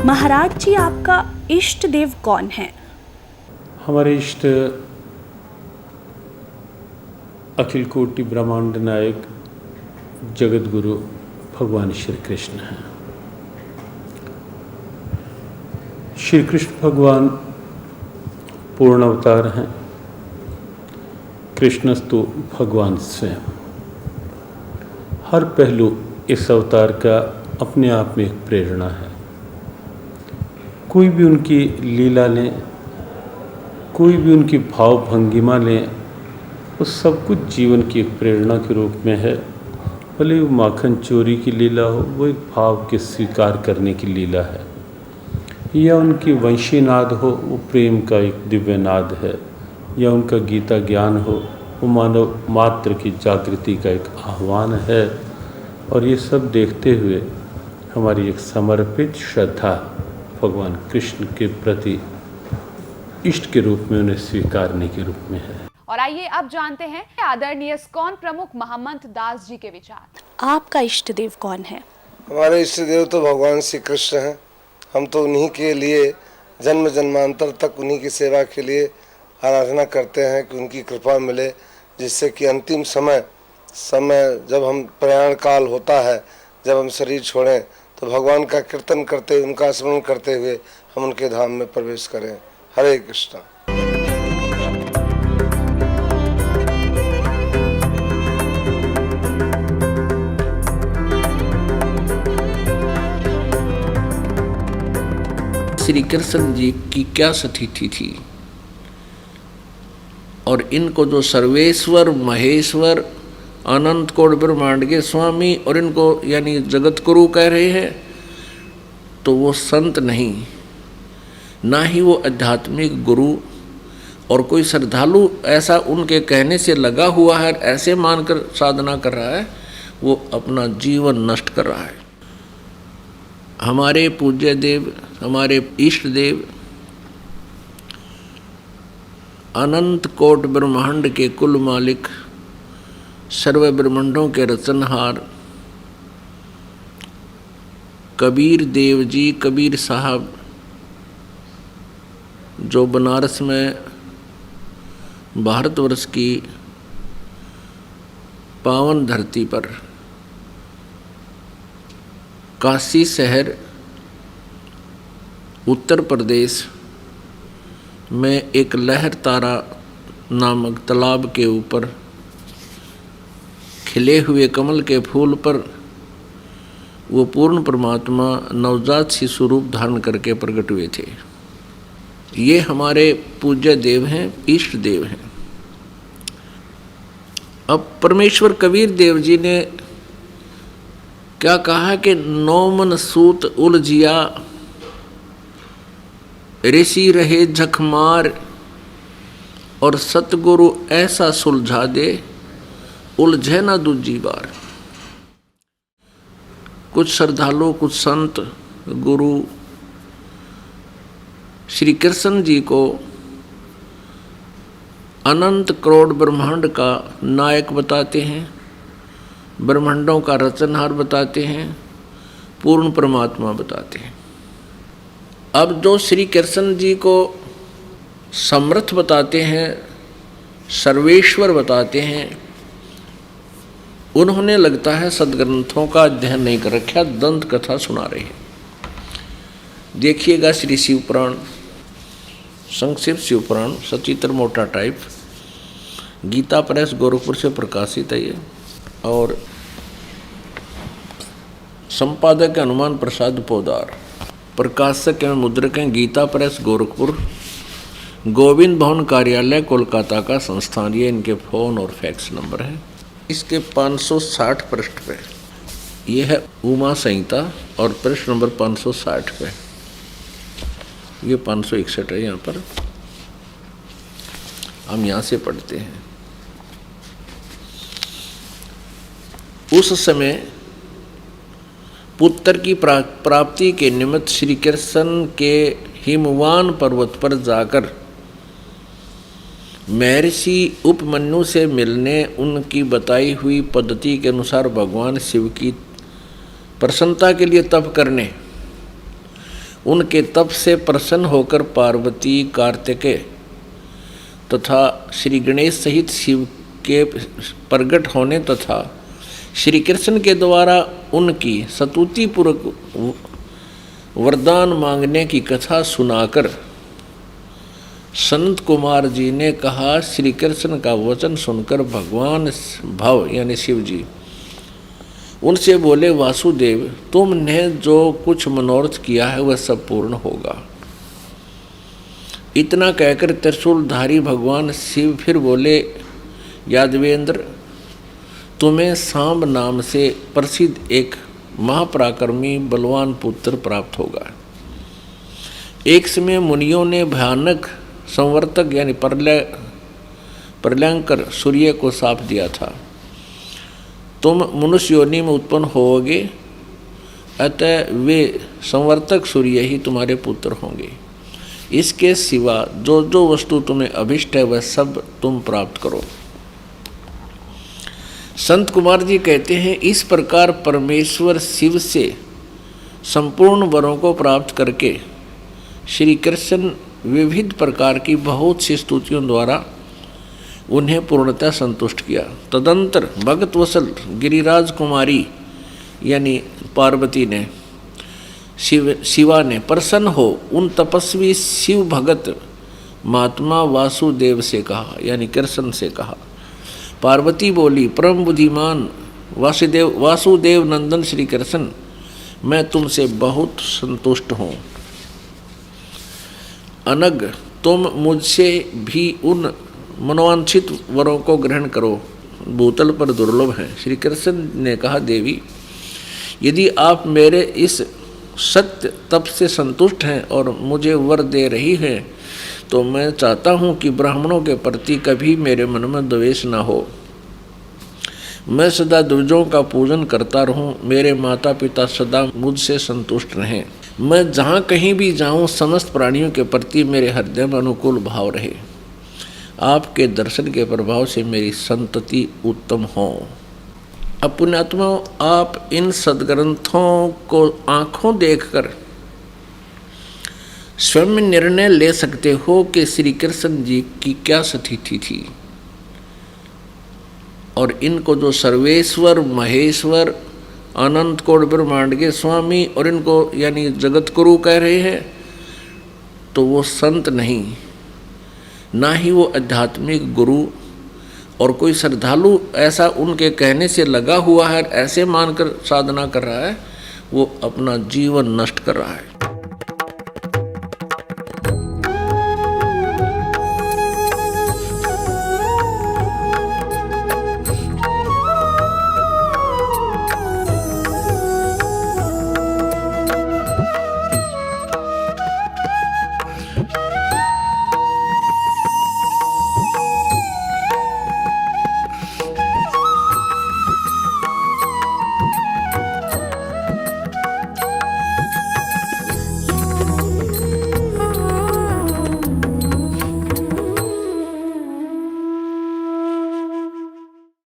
महाराज जी, आपका इष्ट देव कौन है? हमारे इष्ट अखिल कोटि ब्रह्मांड नायक जगत गुरु भगवान श्री कृष्ण हैं। श्री कृष्ण भगवान पूर्ण अवतार हैं। कृष्णस्तु भगवान स्वयं। हर पहलू इस अवतार का अपने आप में एक प्रेरणा है। कोई भी उनकी लीला लें, कोई भी उनकी भाव भंगिमा लें, वो सब कुछ जीवन की एक प्रेरणा के रूप में है। भले वो माखन चोरी की लीला हो, वो एक भाव के स्वीकार करने की लीला है, या उनकी वंशी नाद हो, वो प्रेम का एक दिव्य नाद है, या उनका गीता ज्ञान हो, वो मानव मात्र की जागृति का एक आह्वान है। और ये सब देखते हुए हमारी एक समर्पित श्रद्धा भगवान कृष्ण के प्रति इष्ट के रूप में उन्हें स्वीकारने के रूप में है। और आइए अब जानते हैं आदरणीय इस्कॉन प्रमुख महमंत दास जी के विचार। आपका इष्ट देव कौन है? हमारे इष्ट देव तो भगवान श्री कृष्ण हैं। हम तो उन्हीं के लिए जन्म जन्मांतर तक उन्हीं की सेवा के लिए आराधना करते हैं कि उनकी कृपा मिले, जिससे कि अंतिम समय जब हम प्रयाण काल होता है, जब हम शरीर छोड़ें, तो भगवान का कीर्तन करते, उनका स्मरण करते हुए हम उनके धाम में प्रवेश करें। हरे कृष्ण। श्री कृष्ण जी की क्या स्थिति थी, और इनको जो सर्वेश्वर महेश्वर अनंत कोट ब्रह्मांड के स्वामी और इनको यानी जगत गुरु कह रहे हैं, तो वो संत नहीं, ना ही वो आध्यात्मिक गुरु, और कोई श्रद्धालु ऐसा उनके कहने से लगा हुआ है, ऐसे मानकर साधना कर रहा है, वो अपना जीवन नष्ट कर रहा है। हमारे पूज्य देव, हमारे इष्ट देव अनंत कोट ब्रह्मांड के कुल मालिक, सर्व ब्रह्मांडों के रचनहार कबीर देव जी, कबीर साहब, जो बनारस में भारतवर्ष की पावन धरती पर काशी शहर उत्तर प्रदेश में एक लहर तारा नामक तालाब के ऊपर खिले हुए कमल के फूल पर वो पूर्ण परमात्मा नवजात शिशु रूप धारण करके प्रकट हुए थे। ये हमारे पूज्य देव हैं, इष्ट देव हैं। अब परमेश्वर कबीर देव जी ने क्या कहा कि नौ मन सूत उलझिया, ऋषि रहे झकमार, और सतगुरु ऐसा सुलझा दे, उलझे ना दूजी बार। कुछ श्रद्धालु, कुछ संत गुरु श्री कृष्ण जी को अनंत करोड़ ब्रह्मांड का नायक बताते हैं, ब्रह्मांडों का रचनहार बताते हैं, पूर्ण परमात्मा बताते हैं। अब जो श्री कृष्ण जी को समर्थ बताते हैं, सर्वेश्वर बताते हैं, उन्होंने लगता है सदग्रंथों का अध्ययन नहीं कर रखा, दंत कथा सुना रहे हैं। देखिएगा श्री शिवपुराण, संक्षिप्त शिवपुराण, सचित्र मोटा टाइप, गीता प्रेस गोरखपुर से प्रकाशित है ये, और संपादक हनुमान प्रसाद पोदार, प्रकाशक एवं मुद्रक हैं गीता प्रेस गोरखपुर, गोविंद भवन कार्यालय कोलकाता का संस्थान। ये इनके फ़ोन और फैक्स नंबर है। इसके 560 पृष्ठ पे ये है उमा संहिता, और पृष्ठ नंबर 560 पे ये 561 है। यहाँ पर हम यहाँ से पढ़ते हैं। उस समय पुत्र की प्राप्ति के निमित्त श्री कृष्ण के हिमवान पर्वत पर जाकर महर्षि उपमन्यु से मिलने, उनकी बताई हुई पद्धति के अनुसार भगवान शिव की प्रसन्नता के लिए तप करने उनके तप से प्रसन्न होकर पार्वती, कार्तिकेय तथा श्री गणेश सहित शिव के प्रकट होने तथा श्री कृष्ण के द्वारा उनकी स्तुति पूर्वक वरदान मांगने की कथा सुनाकर संत कुमार जी ने कहा, श्री कृष्ण का वचन सुनकर भगवान भव यानी शिव जी उनसे बोले, वासुदेव तुमने जो कुछ मनोरथ किया है वह सब पूर्ण होगा। इतना कहकर त्रिशूलधारी भगवान शिव फिर बोले, यादवेंद्र तुम्हें सांब नाम से प्रसिद्ध एक महापराक्रमी बलवान पुत्र प्राप्त होगा। एक समय मुनियों ने भयानक संवर्तक यानी प्रलयंकर सूर्य को शाप दिया था, तुम मनुष्य योनि में उत्पन्न होगे, अतः वे संवर्तक सूर्य ही तुम्हारे पुत्र होंगे। इसके सिवा जो जो वस्तु तुम्हें अभिष्ट है वह सब तुम प्राप्त करो। संत कुमार जी कहते हैं, इस प्रकार परमेश्वर शिव से संपूर्ण वरों को प्राप्त करके श्री कृष्ण विविध प्रकार की बहुत सी स्तुतियों द्वारा उन्हें पूर्णतः संतुष्ट किया। तदंतर भगत वसल गिरिराज कुमारी यानी पार्वती ने शिवा ने प्रसन्न हो उन तपस्वी शिव भगत महात्मा वासुदेव से कहा यानी कृष्ण से कहा। पार्वती बोली, परम बुद्धिमान वासुदेव नंदन श्री कृष्ण, मैं तुमसे बहुत संतुष्ट हूँ। अनग तुम मुझसे भी उन मनोवांछित वरों को ग्रहण करो, भूतल पर दुर्लभ हैं। श्री कृष्ण ने कहा, देवी यदि आप मेरे इस सत्य तप से संतुष्ट हैं और मुझे वर दे रही हैं तो मैं चाहता हूँ कि ब्राह्मणों के प्रति कभी मेरे मन में द्वेष न हो। मैं सदा द्विजों का पूजन करता रहूँ, मेरे माता पिता सदा मुझसे संतुष्ट रहें। मैं जहाँ कहीं भी जाऊँ समस्त प्राणियों के प्रति मेरे हृदय में अनुकूल भाव रहे। आपके दर्शन के प्रभाव से मेरी संतति उत्तम हो। पुण्यात्मा, आप इन सद्ग्रंथों को आँखों देखकर स्वयं निर्णय ले सकते हो कि श्री कृष्ण जी की क्या स्थिति थी और इनको जो सर्वेश्वर, महेश्वर, अनंत कोट ब्रह्मांड के स्वामी और इनको यानी जगत गुरु कह रहे हैं, तो वो संत नहीं, ना ही वो आध्यात्मिक गुरु और कोई श्रद्धालु ऐसा उनके कहने से लगा हुआ है, ऐसे मानकर साधना कर रहा है, वो अपना जीवन नष्ट कर रहा है।